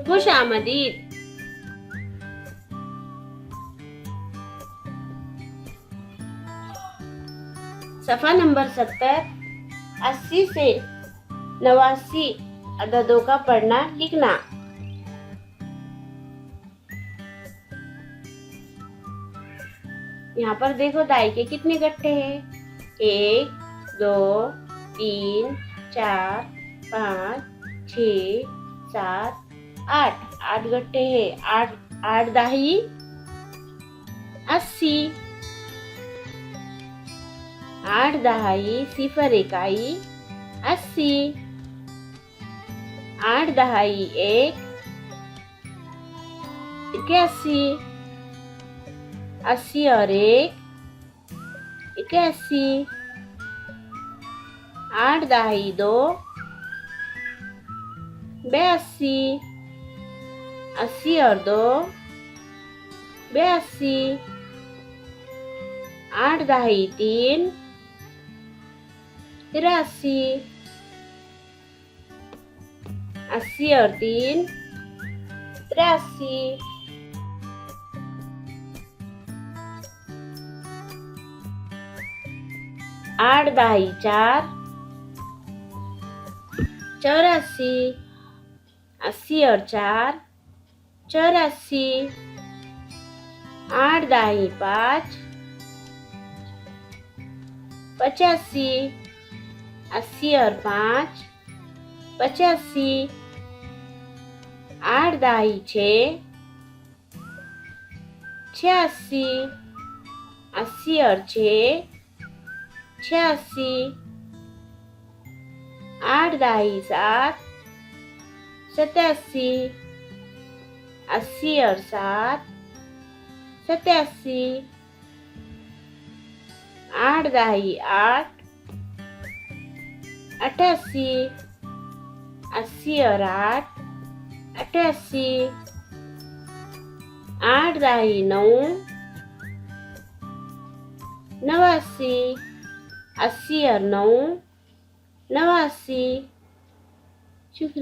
खुशामदीद। सफ़ा नंबर 70। 80 से 89 अददों का पढ़ना लिखना। यहाँ पर देखो दाई के कितने गट्टे हैं। 1 2 3 4 5 6 7 8 8 गट्टे हैं। 8 8 दाही 80। 8 दहाई 0 इकाई 80। 8 दहाई 1 81। 80 और 1 81। 8 दहाई 2 82। 80 और 2 82। 8 दहाई 3 83। 80 और 3 83। 8 दहाई 4 84। 80 और 4 84। 8 दहाई 5 85। 80 और 5 85। 8 दहाई 6 86। 80 और 6 86। 8 दहाई 7 87। 80 और 7 87। 8 दहाई 8 88। 80 और 8 88। 8 दहाई 9 89। 80 और 9 89। शुक्रिया।